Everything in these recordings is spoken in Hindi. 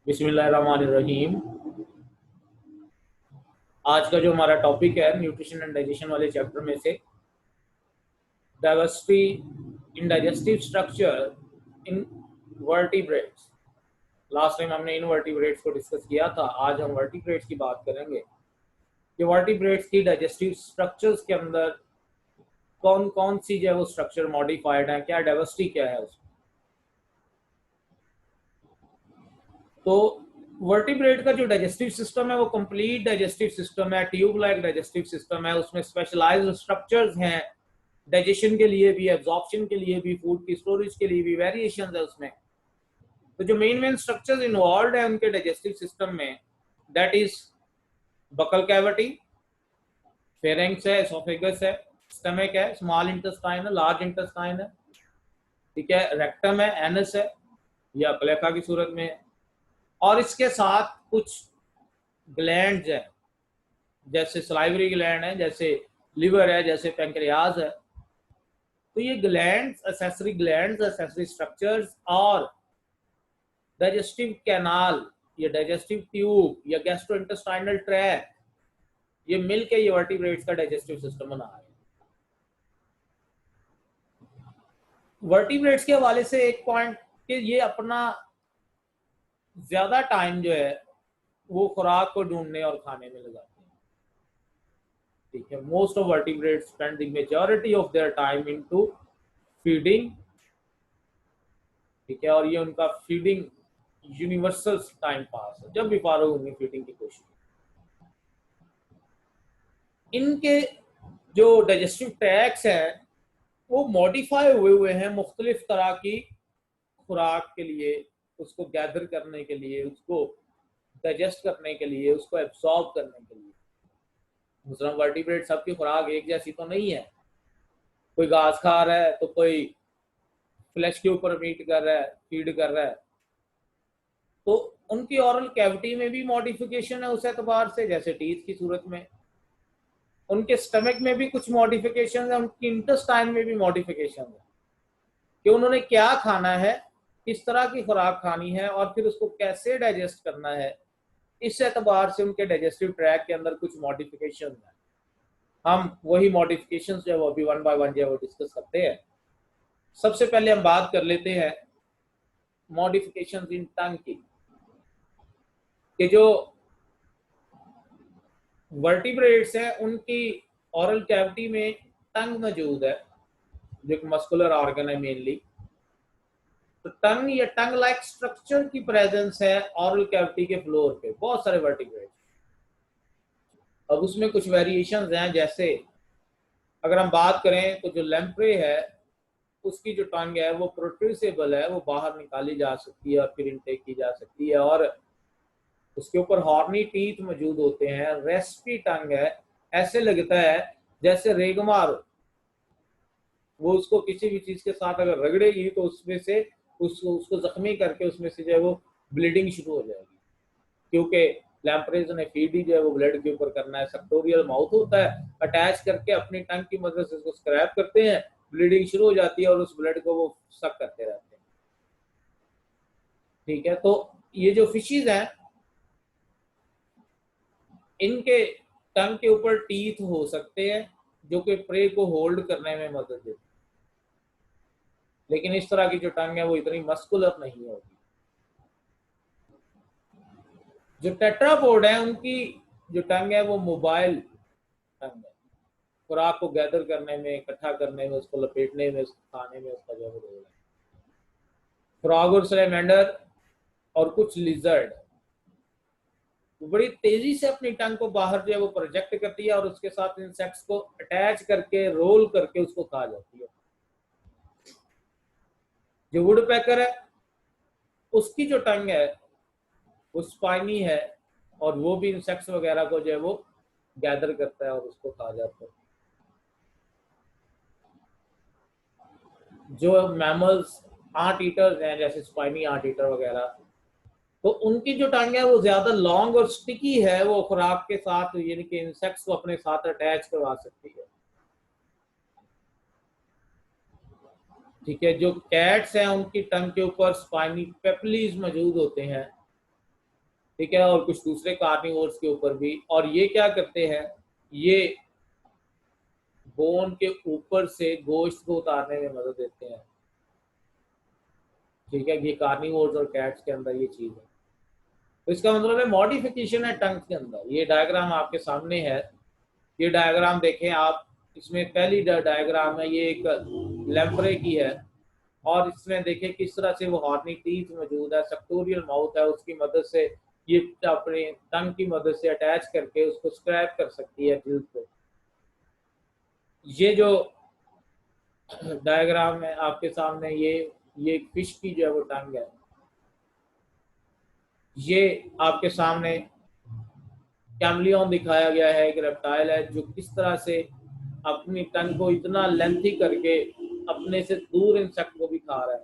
बिस्मिल्लाहिर्रहमानिर्रहीम। आज का जो हमारा टॉपिक है न्यूट्रिशन एंड डाइजेशन वाले चैप्टर में से diversity in digestive structure in vertebrates. Last time हमने इनवर्टिब्रेट्स को डिस्कस किया था। आज हम वर्टिब्रेट्स की बात करेंगे कि वर्टिब्रेट्स की डाइजेस्टिव स्ट्रक्चर्स के अंदर कौन कौन सी जो है वो स्ट्रक्चर मॉडिफाइड है, क्या डाइवर्सिटी क्या है उसमें। तो वर्टिब्रेट का जो डाइजेस्टिव सिस्टम है वो कंप्लीट डाइजेस्टिव सिस्टम है, ट्यूब लाइक डाइजेस्टिव सिस्टम है। उसमें स्पेशलाइज्ड स्ट्रक्चर्स हैं डाइजेशन के लिए भी, एब्जॉर्प्शन के लिए भी, फूड की स्टोरेज के लिए भी, वेरिएशन है उसमें। तो जो मेन स्ट्रक्चर्स इन्वॉल्व है उनके डाइजेस्टिव सिस्टम में, that is buccal cavity, pharynx है, एसोफेगस है, स्टमक है, स्मॉल इंटेस्टाइन है, लार्ज इंटेस्टाइन है, ठीक है, रेक्टम है, एनस है या प्लेका की सूरत में है, और इसके साथ कुछ ग्लैंड्स है जैसे सलाइवरी ग्लैंड है, जैसे लिवर है, जैसे पैंक्रियाज है। तो ये ग्लैंड्स, एसेसरी स्ट्रक्चर्स और डाइजेस्टिव कैनाल या डाइजेस्टिव ट्यूब या गैस्ट्रोइंटेस्टाइनल ट्रैक्ट, ये मिलके ये वर्टिब्रेट्स का डाइजेस्टिव सिस्टम बना है। वर्टिब्रेट्स के हवाले से एक पॉइंट कि ये अपना ज्यादा टाइम जो है वो खुराक को ढूंढने और खाने में लगाते हैं, ठीक है। Most of vertebrates spend the majority of their time into feeding, ठीक है, और ये उनका फीडिंग यूनिवर्सल टाइम पास है, जब भी फारो होंगे फीडिंग की कोशिश। इनके जो डाइजेस्टिव ट्रैक्ट्स हैं वो मॉडिफाई हुए हैं मुख्तलिफ तरह की खुराक के लिए, उसको गैदर करने के लिए, उसको डाइजेस्ट करने के लिए, उसको एब्सॉर्ब करने के लिए। मुस्लिम वर्टिब्रेट सबकी खुराक एक जैसी तो नहीं है। कोई घास खा रहा है तो कोई फ्लैश के ऊपर मीट कर रहा है, फीड कर रहा है। तो उनकी ऑरल कैविटी में भी मॉडिफिकेशन है उस एतबार से, जैसे टीथ की सूरत में। उनके स्टमक में भी कुछ मॉडिफिकेशन है, उनकी इंटेस्टाइन में भी मॉडिफिकेशन है कि उन्होंने क्या खाना है, किस तरह की खुराक खानी है और फिर उसको कैसे डाइजेस्ट करना है। इस एतबार से उनके डाइजेस्टिव ट्रैक के अंदर कुछ मॉडिफिकेशन है। हम वही मॉडिफिकेशन जो है वो अभी वन बाय वन जो है वो डिस्कस करते हैं। सबसे पहले हम बात कर लेते हैं मॉडिफिकेशंस इन टंग की, कि जो वर्टिब्रेट्स हैं उनकी ऑरल कैविटी में टंग मौजूद है, जो एक मस्कुलर ऑर्गन है मेनली। तो टंग या टंग लाइक स्ट्रक्चर की प्रेजेंस है ऑरल कैविटी के फ्लोर पे बहुत सारे वर्टिब्रेट्स। अब उसमें कुछ वेरिएशंस हैं, जैसे अगर हम बात करें तो जो लैम्प्रे है उसकी जो टंग है वो प्रोट्रूसिबल है, वो बाहर निकाली जा सकती है और फिर इनटेक की जा सकती है, और उसके ऊपर हॉर्नी टीथ मौजूद होते हैं। रेस्पी टंग है, ऐसे लगता है जैसे रेगमार, वो उसको किसी भी चीज के साथ अगर रगड़ेगी तो उसमें से उसको जख्मी करके उसमें से जो है वो ब्लीडिंग शुरू हो जाएगी, क्योंकि लैम्प्रेज ने फीड ही जो है वो ब्लड के ऊपर करना है। सेक्टोरियल माउथ होता है, अटैच करके अपनी टंग की मदद से उसको स्क्रैप करते हैं, ब्लीडिंग शुरू हो जाती है और उस ब्लड को वो सक करते रहते हैं, ठीक है। तो ये जो फिशेज हैं इनके टंग के ऊपर टीथ हो सकते हैं जो कि प्रे को होल्ड करने में मदद देते हैं, लेकिन इस तरह की जो टंग है वो इतनी मस्कुलर नहीं होगी। जो टेट्रापोड है उनकी जो टंग है वो मोबाइल टंग है, खुराक को गैदर करने में, इकट्ठा करने में, उसको लपेटने में, उसको खाने में उसका जो रोल है। फ्रॉग और सैलेमेंडर और कुछ लिजर्ड बड़ी तेजी से अपनी टंग को बाहर जो है वो प्रोजेक्ट करती है और उसके साथ इंसेक्ट्स को अटैच करके रोल करके उसको खा जाती है। जो वुड पैकर है उसकी जो टंग है वो स्पाइनी है और वो भी इंसेक्ट्स वगैरह को जो है वो गैदर करता है और उसको खा जाता है। जो मैमल्स आंट ईटर्स हैं जैसे स्पाइनी आंट ईटर वगैरह, तो उनकी जो टंग है वो ज्यादा लॉन्ग और स्टिकी है, वो खुराक के साथ यानी कि इंसेक्ट्स को अपने साथ अटैच करवा सकती है, ठीक है। जो कैट्स हैं उनकी टंग के ऊपर स्पाइनी पेपलीज मौजूद होते हैं, ठीक है, और कुछ दूसरे कार्निवोर्स के ऊपर भी। और ये क्या करते हैं, ये बोन के ऊपर से गोश्त को उतारने में मदद देते हैं। ठीक है, ये कार्निवोर्स और कैट्स के अंदर ये चीज है। तो इसका मतलब है मॉडिफिकेशन है टंग के अंदर। ये डायग्राम आपके सामने है, ये डायग्राम देखें आप। इसमें पहली डायग्राम है, ये एक लेम्प्रे की है, और इसमें देखें किस तरह से वो हॉर्नी टीथ मौजूद है, सेक्टोरियल माउथ है, उसकी मदद से ये अपने टंग की मदद से अटैच करके उसको स्क्रैप कर सकती है जिल्द को। ये जो डायग्राम है आपके सामने, ये एक फिश की जो है वो टंग है। ये आपके सामने कैमलियन दिखाया गया है, एक रेप्टाइल है जो किस तरह से अपनी टंग को इतना लेंथी करके अपने से दूर इंसेक्ट को भी खा रहा है।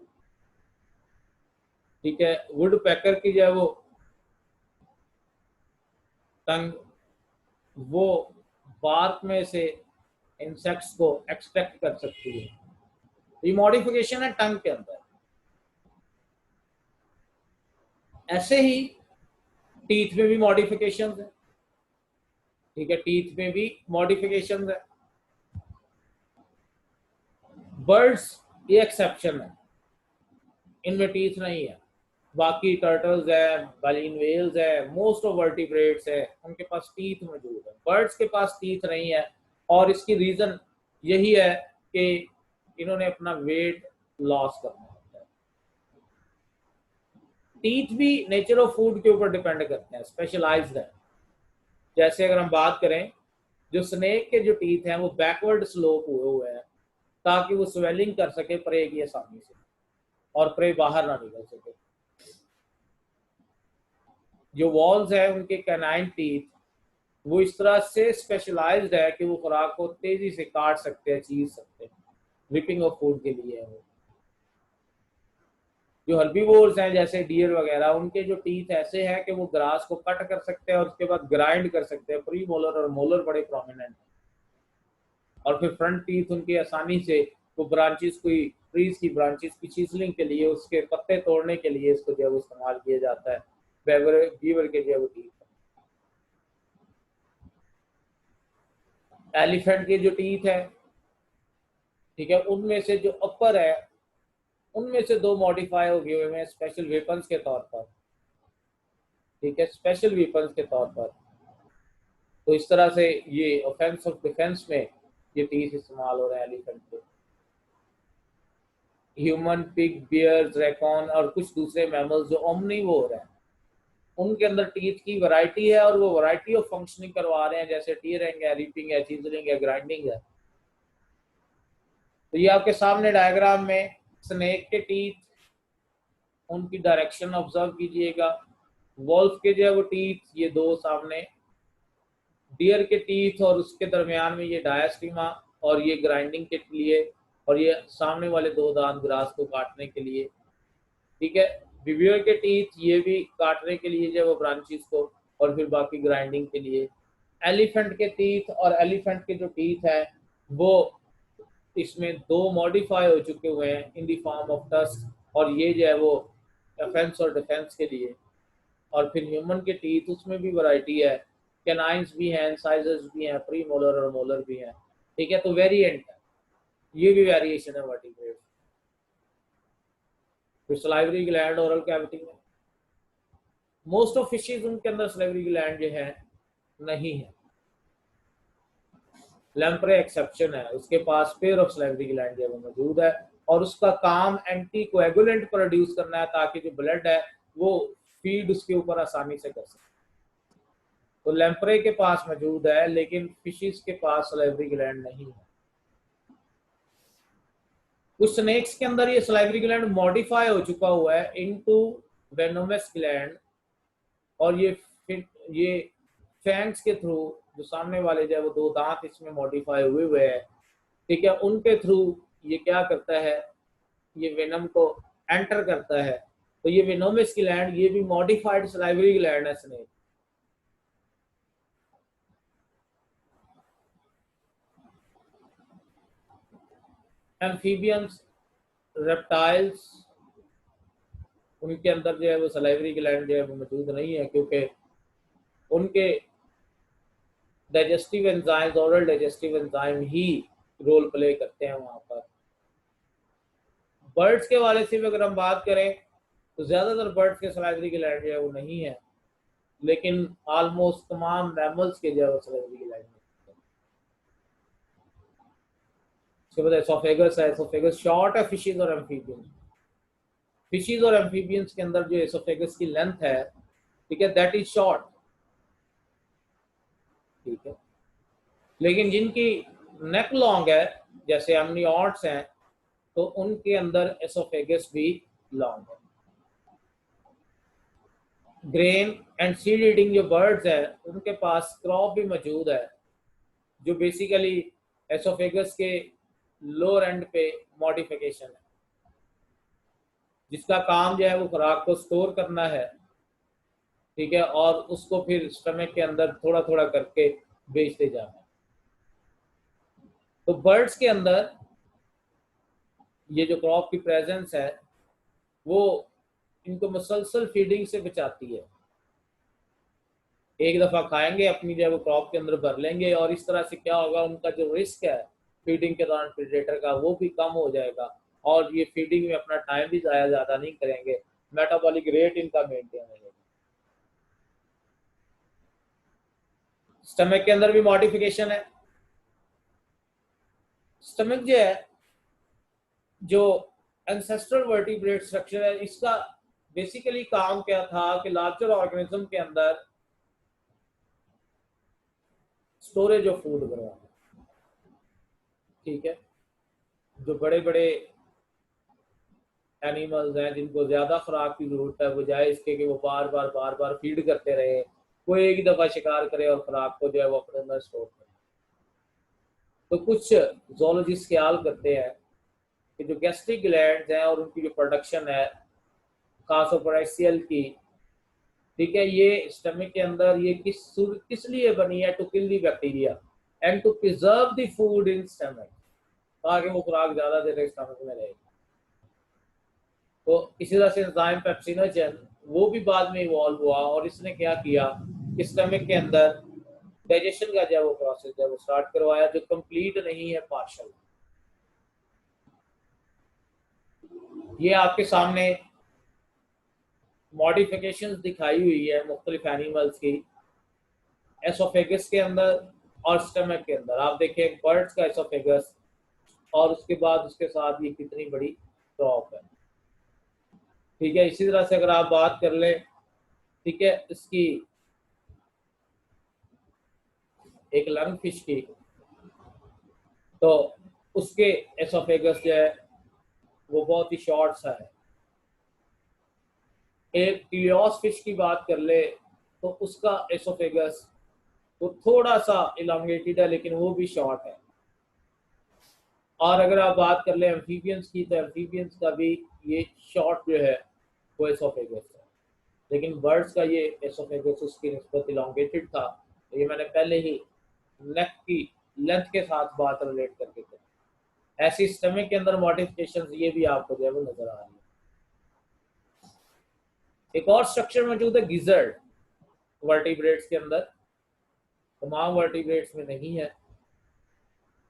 ठीक है, वुड पैकर की जो है वो टंग, वो बार्क में से इंसेक्ट्स को एक्सट्रैक्ट कर सकती है। ये मॉडिफिकेशन है टंग के अंदर। ऐसे ही टीथ में भी मॉडिफिकेशन है। ठीक है, टीथ में भी मॉडिफिकेशन है। बर्ड्स ये एक्सेप्शन है, इनमें टीथ नहीं है। बाकी टर्टल्स है, बलीन वेल्स है, मोस्ट ऑफ वर्टिब्रेट्स है, उनके पास टीथ मौजूद है। बर्ड्स के पास टीथ नहीं है, और इसकी रीजन यही है कि इन्होंने अपना वेट लॉस करना होता है। टीथ भी नेचर ऑफ फूड के ऊपर डिपेंड करते हैं, स्पेशलाइज्ड है। जैसे अगर हम बात करें, जो स्नेक के जो टीथ हैं वो बैकवर्ड स्लोप हुए हुए हैं, ताकि वो स्वेलिंग कर सके प्रे की आसानी से, और प्रे बाहर ना निकल सके। जो वॉल्स है उनके कैनाइन टीथ, वो इस तरह से स्पेशलाइज्ड है कि वो खुराक को तेजी से काट सकते हैं, चीर सकते हैं, रिपिंग ऑफ फूड के लिए है वो। जो हर्बीवोर्स हैं जैसे डियर वगैरह, उनके जो टीथ ऐसे हैं कि वो ग्रास को कट कर सकते हैं और उसके बाद ग्राइंड कर सकते हैं। प्री मोलर और मोलर बड़े प्रोमिनेंट हैं, और फिर फ्रंट टीथ उनकी आसानी से वो ब्रांचेस, कोई ट्रीज की ब्रांचेस की चीजलिंग के लिए, उसके पत्ते तोड़ने के लिए इसको जो है वो इस्तेमाल किया जाता है। बीवर के जो है वो टीथ। एलिफेंट के जो टीथ है, ठीक है, उनमें से जो अपर है, उनमें से दो मॉडिफाई हो गए हुए हैं स्पेशल वेपन्स के तौर पर। ठीक है, स्पेशल वेपन्स के तौर पर। तो इस तरह से ये ऑफेंस ऑफ डिफेंस में ये टीथ इस्तेमाल हो रहे हैं एलिफेंट के। ह्यूमन, पिग, बियर, ड्रैकन और कुछ दूसरे मैमल्स जो ओमनिवोर हैं, उनके अंदर टीथ की वैरायटी है, और वो वैरायटी ऑफ फंक्शनिंग करवा रहे हैं, जैसे टीयरिंग है, रीपिंग है, चीजलिंग है, ग्राइंडिंग है। तो ये आपके सामने डायग्राम में स्नेक के टीथ, उनकी डायरेक्शन ऑब्जर्व कीजिएगा। वॉल्फ के जो है वो टीथ, ये दो सामने। डियर के टीथ और उसके दरमियान में ये डायास्टीमा, और ये ग्राइंडिंग के लिए, और ये सामने वाले दो दांत ग्रास को काटने के लिए। ठीक है, बिवियर के टीथ ये भी काटने के लिए जो है वो ब्रांचेस को, और फिर बाकी ग्राइंडिंग के लिए। एलिफेंट के टीथ, और एलिफेंट के जो टीथ है वो इसमें दो मॉडिफाई हो चुके हुए हैं in the form of tusk, और ये जो है वो ऑफेंस और डिफेंस के लिए। और फिर ह्यूमन के टीथ, उसमें भी वैरायटी है, कैनाइंस भी हैं, इंसाइजर्स भी हैं, प्री मोलर और मोलर भी हैं। ठीक है, तो वेरिएंट है, ये भी वेरिएशन है वर्टिब्रेट। फिर सलाइवरी ग्लैंड ओरल कैविटी में, मोस्ट ऑफ फिशेज उनके अंदर सलाइवरी ग्लैंड जो है नहीं है। लैम्प्रे एक्सेप्शन है, उसके पास पेयर ऑफ सलाइवरी ग्लैंड जो है वो मौजूद है, और उसका काम एंटी कोएगुलेंट प्रोड्यूस करना है, ताकि जो ब्लड है वो फीड उसके ऊपर आसानी से कर सके। तो लैम्प्रे के पास मौजूद है, लेकिन फिशेस के पास सलाइवरी ग्लैंड नहीं है। कुछ स्नेक्स के अंदर ये सलाइवरी ग्लैंड मॉडिफाई हो चुका हुआ है इनटू वेनोमस ग्लैंड, और ये फैंक्स के थ्रू, जो सामने वाले जो है वो दो दांत इसमें मॉडिफाई हुए हुए हैं, ठीक है, उनके थ्रू ये क्या करता है, ये वेनम को एंटर करता है। तो ये वेनोमस ग्लैंड, ये भी मॉडिफाइड सलाइवरी ग्लैंड है स्नेक। एम्फीबियंस, रेप्टाइल्स, उनके अंदर जो है वो सलाइवरी ग्लैंड जो है वो मौजूद नहीं है, क्योंकि उनके digestive enzymes, oral digestive enzyme ही रोल प्ले करते हैं वहाँ पर। बर्ड्स के वाले से भी अगर हम बात करें तो ज़्यादातर बर्ड्स के सलाइवरी ग्लैंड जो है वो नहीं है, लेकिन ऑलमोस्ट तमाम मैमल्स के जो है वो सलाइवरी ग्लैंड है। उसके बाद एसोफेगस है, एसोफेगस शॉर्ट है फिशेज और एम्फीबियंस। फिशेज और एम्फीबियंस के अंदर जो एसोफेगस की लेंथ है, ठीक है, दैट इज शॉर्ट, ठीक है। लेकिन जिनकी नेक लॉन्ग है, जैसे एमनियॉट्स हैं, तो उनके अंदर एसोफेगस भी लॉन्ग है। ग्रेन एंड सीड ईटिंग जो बर्ड्स हैं उनके पास क्रॉप भी मौजूद है, जो बेसिकली एसोफेगस के लोअर एंड पे मॉडिफिकेशन है, जिसका काम जो है वो खुराक को स्टोर करना है, ठीक है, और उसको फिर स्टमक के अंदर थोड़ा थोड़ा करके बेचते जाना है। तो बर्ड्स के अंदर ये जो क्रॉप की प्रेजेंस है वो इनको मुसलसल फीडिंग से बचाती है। एक दफ़ा खाएंगे, अपनी जो है वो क्रॉप के अंदर भर लेंगे, और इस तरह से क्या होगा, उनका जो रिस्क है फीडिंग के दौरान प्रेडेटर का वो भी कम हो जाएगा, और ये फीडिंग में अपना टाइम भी ज़ाया ज़्यादा नहीं करेंगे, मेटाबॉलिक रेट इनका मेंटेन रहेगा। स्टमक के अंदर भी मॉडिफिकेशन है। स्टमक जो है, जो एंसेस्ट्रल वर्टिब्रेट स्ट्रक्चर है, इसका बेसिकली काम क्या था कि लार्जर ऑर्गेनिज्म के अंदर स्टोरेज ऑफ फूड करवाना, ठीक है। जो बड़े बड़े एनिमल्स हैं जिनको ज्यादा खुराक की जरूरत है, बजाय इसके कि वो बार बार फीड करते रहे, वो एक ही दफा शिकार करे और खुराक को जो है वो अपने अंदर स्टोर करे। तो कुछ जोलॉजिस्ट ख्याल करते हैं कि जो गैस्ट्रिक ग्लैंड्स हैं और उनकी जो प्रोडक्शन है खासतौर पर HCl की, ठीक है, ये स्टमक के अंदर ये किस लिए बनी है, to kill the bacteria and to preserve the food in stomach, ताकि वो खुराक ज्यादा देर तक स्टमक में रहे। तो इसी तरह से एंजाइम पेप्सिनोजन वो भी बाद में इवॉल्व हुआ, और इसने क्या किया कि स्टमक के अंदर डाइजेशन का जो वो प्रोसेस है वो स्टार्ट करवाया, जो कंप्लीट नहीं है, पार्शल। ये आपके सामने मॉडिफिकेशंस दिखाई हुई है मुख्तलिफ एनिमल्स की, एसोफेगस के अंदर और स्टमक के अंदर। आप देखें बर्ड्स का एसोफेगस, और उसके बाद उसके साथ ये कितनी बड़ी क्रॉप है, ठीक है। इसी तरह से अगर आप बात कर ले, ठीक है, इसकी एक लंग फिश की, तो उसके एसोफेगस जो है वो बहुत ही शॉर्ट सा है। एक टिलियोस फिश की बात कर ले तो उसका एसोफेगस वो थोड़ा सा इलांगेटेड है, लेकिन वो भी शॉर्ट है। और अगर आप बात कर ले एम्फीबियंस की, तो एम्फीबियंस का भी ये शॉर्ट जो है वो एसोफेगस है, लेकिन बर्ड्स का ये एसोफेगस उसकी निस्बत इलांगेटेड था। तो ये मैंने पहले ही नेक की लेंथ के साथ बात रिलेट करके करी। ऐसी स्टमक के अंदर मॉडिफिकेशन ये भी आपको जो है वो नजर आ रही है। एक और स्ट्रक्चर मौजूद है गिजर्ड वर्टिब्रेट्स के अंदर, तमाम वर्टिब्रेट्स में नहीं है।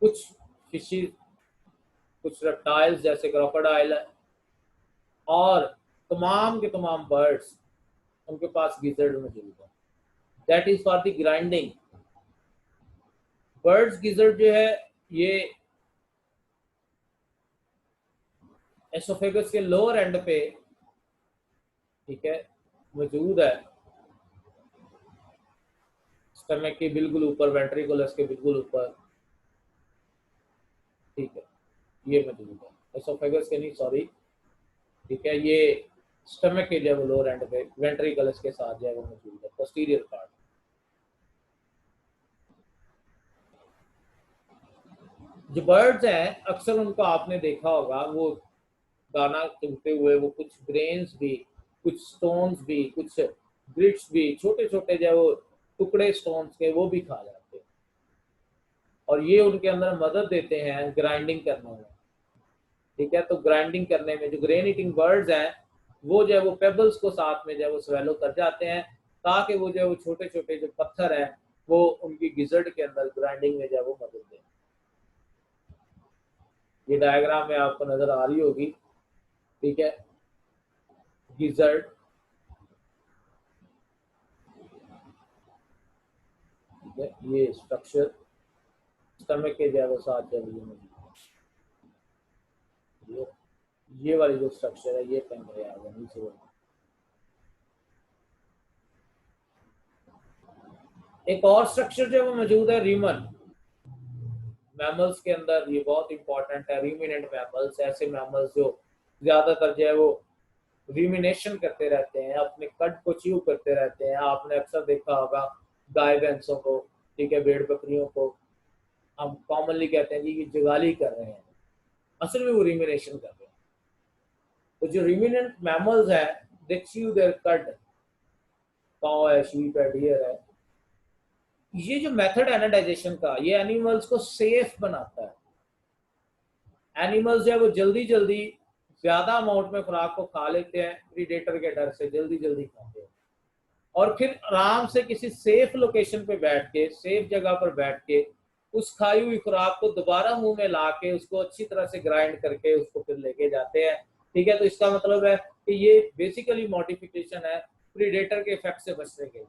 कुछ फिशेज, कुछ रेप्टाइल्स जैसे क्रोकोडाइल है, और तमाम के तमाम बर्ड्स उनके पास गिजर्ड मौजूद है, that is for the grinding. Birds gizzard जो है ये एसोफेगस के लोअर एंड पे, ठीक है, मौजूद है, स्टमक के बिल्कुल ऊपर, वेंट्रिकुलस के बिल्कुल ऊपर, ठीक है, ये मौजूद है। एसोफेगस के नहीं, सॉरी, ठीक है, ये स्टमक के जो है लोअर एंड पे वेंट्रिकुलस के साथ जो है वो मौजूद है, पोस्टीरियर पार्ट। जो बर्ड्स हैं अक्सर उनको आपने देखा होगा, वो दाना चुगते हुए वो कुछ ग्रेन्स भी, कुछ स्टोन्स भी, कुछ ग्रिट्स भी, छोटे छोटे जो वो टुकड़े स्टोन्स के वो भी खा जाते हैं, और ये उनके अंदर मदद देते हैं ग्राइंडिंग करने में, ठीक है। तो ग्राइंडिंग करने में जो ग्रेन ईटिंग बर्ड्स हैं वो जो है वो पेबल्स को साथ में जो है वो स्वेलो कर जाते हैं, ताकि वो जो है वो छोटे छोटे जो पत्थर है वो उनकी गिजर्ड के अंदर ग्राइंडिंग में जो है वो मदद दें। ये डायग्राम में आपको नजर आ रही होगी, ठीक है। गिजर्ड, ठीक है, ये स्ट्रक्चर स्टमक के जो है वो साथ जो है ये वाली जो स्ट्रक्चर है ये कहीं रहे आगे नीचे। एक और स्ट्रक्चर जो है वो मौजूद है रीमन। मैमल्स के अंदर ये बहुत इंपॉर्टेंट है। रीमिनेंट मैमल्स, ऐसे मैमल्स जो ज्यादातर जो है वो रिमिनेशन करते रहते हैं, अपने कट को च्यू करते रहते हैं। आपने अक्सर देखा होगा गाय भैंसों को, ठीक है, भेड़ बकरियों को हम कॉमनली कहते हैं जी कि जुगाली कर रहे हैं, असल में वो रिमिनेशन कर रहे हैं। तो जो रिमिनेंट मैमल्स है दे च्यू देयर कट, काऊ है, शीप है, डियर है। ये जो मेथड है ना डाइजेशन का, ये एनिमल्स को सेफ बनाता है। एनिमल्स जो है वो जल्दी जल्दी ज्यादा अमाउंट में खुराक को खा लेते हैं, प्रीडेटर के डर से जल्दी जल्दी खाते हैं, और फिर आराम से किसी सेफ लोकेशन पे बैठ के, सेफ जगह पर बैठ के उस खाई हुई खुराक को दोबारा मुंह में ला के उसको अच्छी तरह से ग्राइंड करके उसको फिर लेके जाते हैं। ठीक है, तो इसका मतलब है कि ये बेसिकली मॉडिफिकेशन है प्रीडेटर के इफेक्ट से बचने के लिए।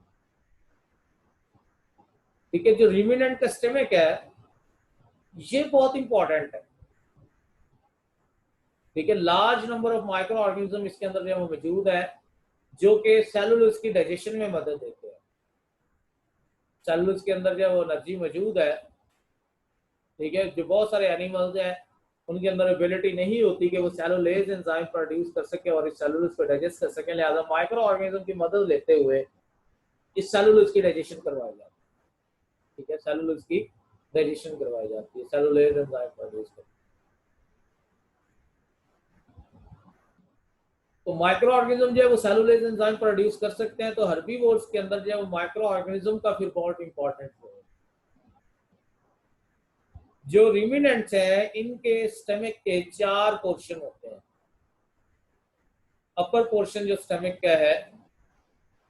ठीक है, जो रिमिनेंट का स्टमक है ये बहुत इंपॉर्टेंट है। ठीक है, large number of micro organism इसके अंदर जो मौजूद है जो कि सेलुलोज की डाइजेशन में मदद देते हैं। सेलुलोज के अंदर जो वो एनर्जी मौजूद है, ठीक है, जो बहुत सारे एनिमल्स हैं उनके अंदर एबिलिटी नहीं होती कि वो सेलुलोज एंजाइम प्रोड्यूस कर सके और इस सेलुलोज को डाइजेस्ट कर सके, लिहाजा माइक्रो ऑर्गेनिज्म की मदद लेते हुए इस सेलुलोज की डाइजेशन करवाई जाती है। ठीक है, सेलुलोज की डाइजेशन करवाई जाती है सेलुलोज एंजाइम प्रोड्यूस कर। तो माइक्रो ऑर्गेनिज्म जो है वो सेलुलोज एंजाइम प्रोड्यूस कर सकते हैं, तो हर्बीवोर्स के अंदर जो है वो माइक्रो ऑर्गेनिज्म का फिर बहुत इंपॉर्टेंट रोल है। जो रिमिनेंट्स हैं इनके स्टमक के 4 पोर्शन होते हैं। अपर पोर्शन जो स्टमक का है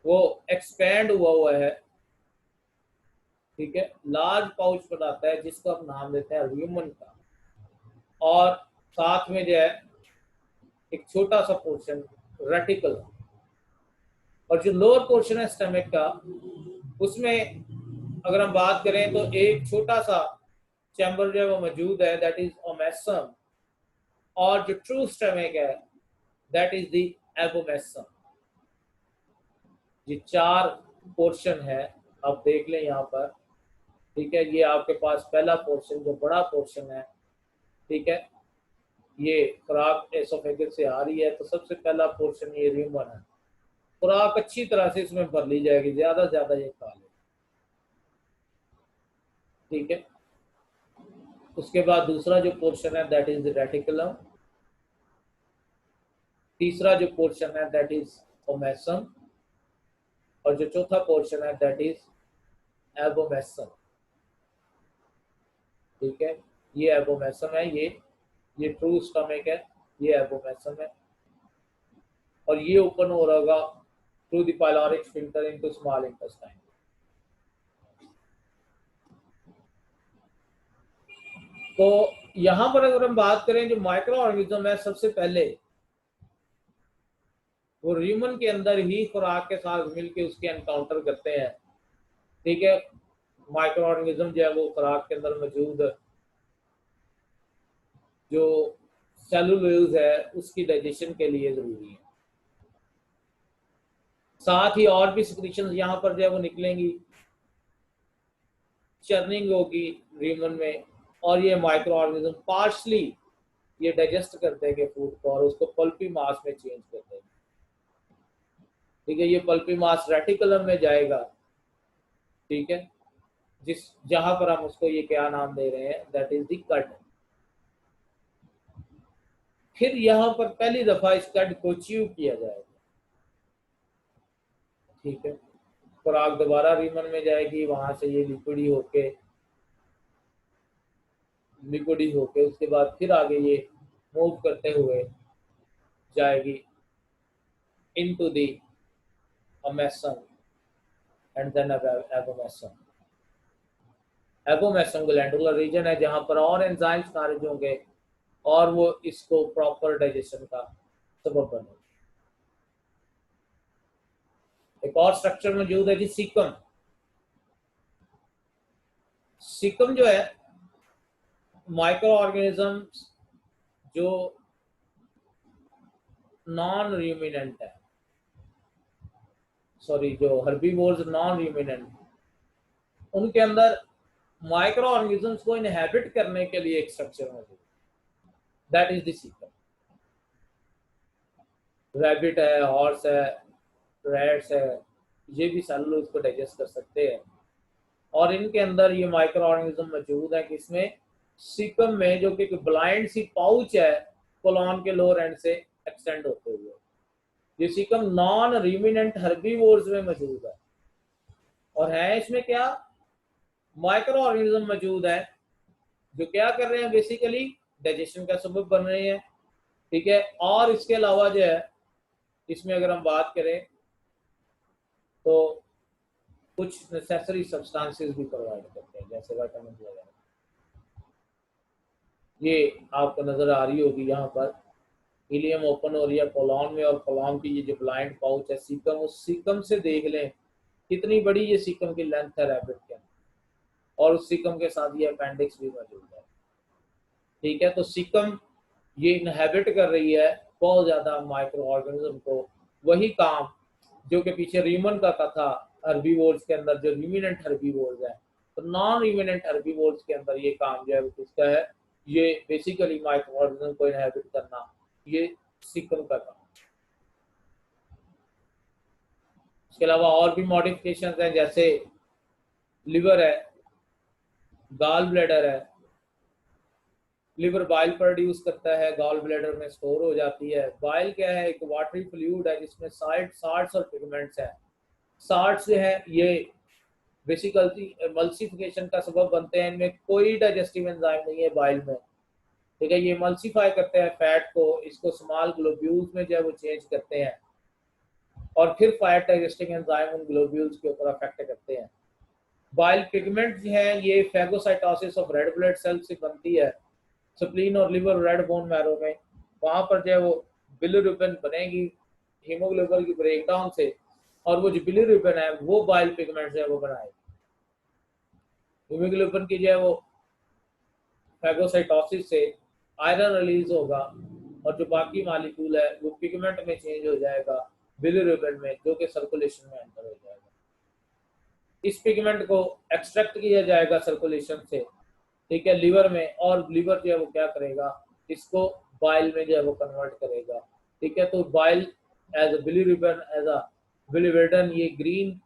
वो एक्सपैंड हुआ हुआ है, ठीक है, लार्ज पाउच बनाता है जिसको हम नाम देते हैं ल्यूमन का, और साथ में जो है एक छोटा सा पोर्शन रेटिकल। और जो लोअर पोर्शन है स्टमक का उसमें अगर हम बात करें तो एक छोटा सा चैम्बर जो है वो मौजूद है, दैट इज ओमेसम। और जो ट्रू स्टमक है दैट इज द एबोमेसम। ये 4 पोर्शन है, आप देख लें यहाँ पर। ठीक है, ये आपके पास पहला पोर्शन जो बड़ा पोर्शन है, ठीक है, ये खुराक एसोफेगस से आ रही है, तो सबसे पहला पोर्शन ये र्यूमन है। खुराक अच्छी तरह से इसमें भर ली जाएगी, ज्यादा से ज्यादा ये खा ले। ठीक है, उसके बाद दूसरा जो पोर्शन है दैट इज रेटिकुलम। तीसरा जो पोर्शन है दैट इज ओमेसम। और जो चौथा पोर्शन है दैट इज एबोमेसम। ठीक है, ये एबोमेसम है, ये ट्रू स्टमक है, ये एबोमेसम है। और ये ओपन हो रहा होगा through the pyloric sphincter into small intestine. तो यहां पर अगर हम बात करें जो माइक्रो ऑर्गेनिज्म है, सबसे पहले वो ह्यूमन के अंदर ही खुराक के साथ मिलके उसके एनकाउंटर करते हैं। ठीक है, माइक्रो ऑर्गेनिज्म जो है वो खुराक के अंदर मौजूद जो सेलुलोज है उसकी डाइजेशन के लिए जरूरी है। साथ ही और भी सिक्रीशंस यहाँ पर जो है वो निकलेंगी, चर्निंग होगी ह्यूमन में, और ये माइक्रो ऑर्गेनिज्म पार्शली ये डाइजेस्ट करते हैं फूड को और उसको पल्पी मास में चेंज करते हैं। ठीक है, ये पल्पी मास रेटिकुलम में जाएगा। ठीक है, जिस जहां पर हम उसको ये क्या नाम दे रहे हैं, दैट इज द कट। फिर यहाँ पर पहली दफा इस कट को च्यू किया जाएगा। ठीक है, खुराक दोबारा रीमन में जाएगी, वहां से ये लिक्विडी होके उसके बाद फिर आगे ये मूव करते हुए जाएगी into the abomasum and then abomasum. abomasum glandular region है जहां पर और एंजाइम्स खारिज होंगे और वो इसको प्रॉपर डाइजेशन का सबब बने। एक और स्ट्रक्चर मौजूद है जी सीकम। सीकम जो है माइक्रो ऑर्गेनिजम्स जो नॉन र्यूमिनेंट है, सॉरी जो हर्बीवोर्स नॉन र्यूमिनेंट, उनके अंदर माइक्रो ऑर्गेनिजम्स को इनहेबिट करने के लिए एक स्ट्रक्चर मौजूद है, that is the caecum. Rabbit है, हॉर्स है, रैट्स है, ये भी सेलुलोज को डाइजेस्ट कर सकते हैं और इनके अंदर ये माइक्रो ऑर्गेनिज्म मौजूद है कि इसमें सीकम में जो कि ब्लाइंड सी पाउच है कोलॉन के लोअर एंड से एक्सटेंड होते हुए, ये सीकम नॉन र्यूमिनेंट हर्बीवोर्स में मौजूद है और है इसमें क्या माइक्रो ऑर्गेनिज्म मौजूद है जो क्या कर रहे हैं बेसिकली डाइजेशन का सबब बन रहे हैं। ठीक है, और इसके अलावा जो है इसमें अगर हम बात करें तो कुछ नेसेसरी सब्सटेंसेस भी प्रोवाइड करते हैं जैसे विटामिन वगैरह। ये आपको नजर आ रही होगी यहाँ पर इलियम ओपन हो रही है कोलॉन में और कोलॉन की ये जो ब्लाइंड पाउच है सीकम, उस सीकम से देख लें कितनी बड़ी ये सीकम की लेंथ है रैबिट के और उस सीकम के साथ ये अपेंडिक्स भी मौजूद है। ठीक है, तो सीकम ये इनहेबिट कर रही है बहुत ज्यादा माइक्रो ऑर्गेनिज्म को, वही काम जो कि पीछे रीमन का था हर्बीवोर्स के अंदर जो र्यूमिनेंट हर्बीवोर्स है, तो नॉन र्यूमिनेंट हर्बीवोर्स के अंदर ये काम जो है वो किसका है, ये बेसिकली माइक्रो ऑर्गेनिज्म को इनहेबिट करना, ये सीकम का काम। इसके अलावा और भी मॉडिफिकेशंस हैं जैसे लिवर है, गॉल ब्लैडर है, लिवर बाइल प्रोड्यूस करता है, गॉल ब्लैडर में स्टोर हो जाती है। बाइल क्या है, एक वाटरी फ्लूइड है जिसमें साल्ट्स और पिगमेंट्स है। साल्ट्स जो है ये बेसिकली मल्सिफिकेशन का सबब बनते हैं, इनमें कोई डाइजेस्टिव एंजाइम नहीं है बाइल में। ठीक है, ये मल्सीफाई करते हैं फैट को, इसको स्मॉल ग्लोब्यूल्स में जो है वो चेंज करते हैं और फिर फैट डाइजेस्टिंग एंजाइम उन ग्लोब्यूल्स के ऊपर अफेक्ट करते हैं। बाइल पिगमेंट जो है ये phagocytosis of red blood cell से बनती है स्प्लीन और लिवर रेड बोन मैरो में, वहां पर जो है वो बिलिरुबिन बनेगी हीमोग्लोबिन की ब्रेकडाउन से और वो जो बिलिरुबिन है वो बाइल पिगमेंट जो है वो बनाएगी। हीमोग्लोबिन की जो है वो फैगोसाइटोसिस से आयरन रिलीज होगा और जो बाकी मॉलिक्यूल है वो पिगमेंट में चेंज हो जाएगा बिलिरुबिन में, जो कि सर्कुलेशन में एंटर हो जाएगा। इस पिगमेंट को एक्सट्रैक्ट किया जाएगा सर्कुलेशन से, ठीक है, लिवर में, और लिवर जो है वो क्या करेगा, इसको बाइल में जो है वो कन्वर्ट करेगा। ठीक है, तो bile as a bilirubin as a biliverdin, ये ग्रीन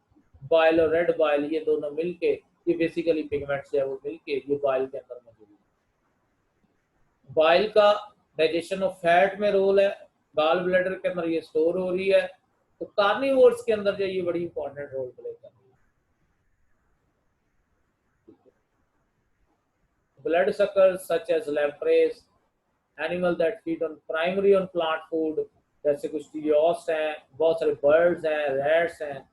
बाइल और रेड बाइल ये दोनों मिलके ये बेसिकली पिगमेंट्स जो है वो मिलके ये बाइल के अंदर मौजूद है। बाइल का डाइजेशन ऑफ फैट में रोल है, गॉल ब्लैडर के अंदर ये स्टोर हो रही है, तो कार्निवोर्स के अंदर जो ये बड़ी इंपॉर्टेंट रोल प्ले कर रही है। Bloodsuckers such as lampreys, animal that feed on primary on plant food, जैसे कुछ टीरियोस्ट हैं, बहुत सारे बर्ड्स हैं, रैट्स हैं,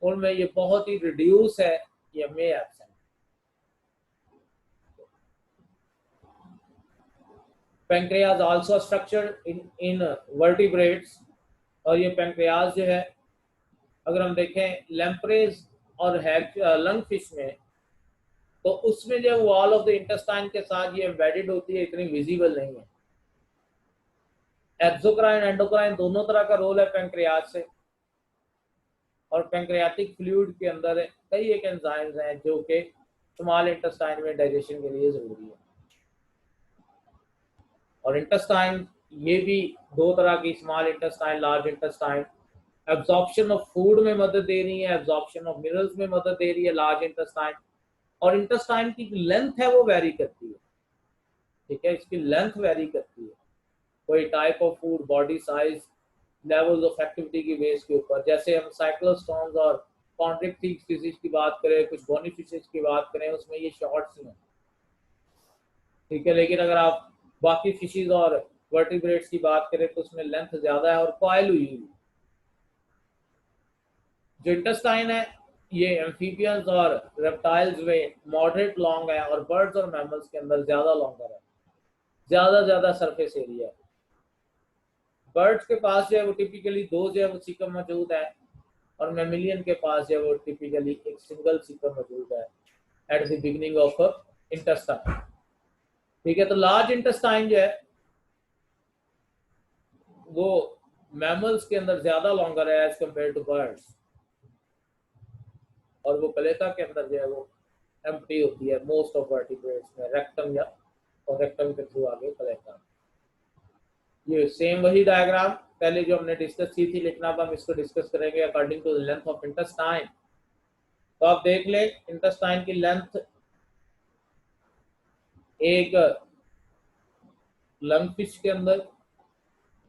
उनमें ये बहुत ही रिड्यूस है, ये में absent. Pancreas also structured in vertebrates, और ये पैंक्रियाज जो है अगर हम देखें लैम्प्रेज और लंग फिश में, तो उसमें जो वॉल ऑफ द इंटेस्टाइन के साथ ये एम्बेडेड होती है, इतनी विजिबल नहीं है। एक्सोक्राइन एंडोक्राइन दोनों तरह का रोल है पैंक्रियाज से, और पैंक्रियाटिक फ्लूइड के अंदर कई एक एंजाइम्स हैं जो कि स्मॉल इंटेस्टाइन में डाइजेशन के लिए जरूरी है। और इंटेस्टाइन ये भी दो तरह की, small intestine, large intestine, absorption of food में मदद दे रही है, एब्जॉर्प्शन ऑफ मिनरल्स में मदद दे रही है लार्ज इंटेस्टाइन, और इंटेस्टाइन की लेंथ है वो वेरी करती है। ठीक है, इसकी लेंथ वेरी करती है, कोई type of food, body size, levels of activity की बेस के ऊपर। जैसे हम साइक्लोस्टोन्स और कॉन्ट्रिक फिशेज की बात करें, कुछ बोनी फिशेज की बात करें, उसमें ये शॉर्ट्स हैं। ठीक है, लेकिन अगर आप बाकी फिशेज और वर्टिब्रेट्स की बात करें तो उसमें लेंथ ज्यादा है और कॉइल हुई। जो इंटेस्टाइन है ये एम्फीबियंस और रेप्टाइल्स में मॉडरेट लॉन्ग है और बर्ड्स और मैमल्स के अंदर ज़्यादा लॉन्गर है, ज़्यादा सरफेस एरिया है। बर्ड्स के पास जो है वो टिपिकली दो जो है वो सीकम मौजूद है और मेमिलियन के पास जो है वो टिपिकली एक सिंगल सीकम मौजूद है at the beginning of intestine. ठीक है, तो लार्ज इंटेस्टाइन जो है वो मैमल्स के अंदर ज्यादा लॉन्गर है एज कम्पेयर टू बर्ड्स, और वो कलेता के अंदर जो है वो एम्प्टी होती है मोस्ट ऑफ वर्टिब्रेट्स में, रेक्टम या और रेक्टम के थ्रू आगे कलेता। ये सेम वही डायग्राम पहले जो हमने डिस्कस की थी, लेकिन अब हम इसको डिस्कस करेंगे according to the length of intestine. तो आप देख ले इंटेस्टाइन की लेंथ एक लंग फिश के अंदर,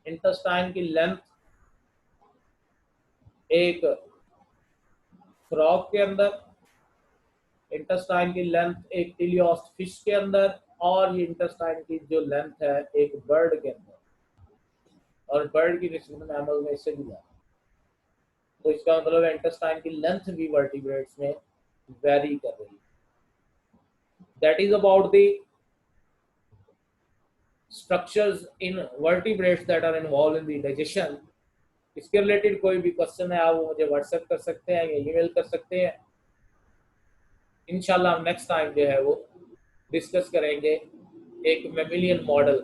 इंटेस्टाइन की लेंथ एक फ्रॉग के अंदर, इंटेस्टाइन की लेंथ एक टिलियोस्ट फिश के अंदर, और ये इंटेस्टाइन की जो लेंथ है एक बर्ड के अंदर, और बर्ड की निस्बत मैमल में इससे भी ज्यादा। तो इसका मतलब है इंटेस्टाइन की लेंथ भी वर्टिब्रेट्स में वेरी कर रही है। That is about the structures in vertebrates that are involve in the digestion. इसके रिलेटेड कोई भी क्वेश्चन है आप मुझे व्हाट्सएप कर सकते हैं या ईमेल कर सकते हैं। इंशाल्लाह हम नेक्स्ट टाइम जो है वो डिस्कस करेंगे एक मेमिलियन मॉडल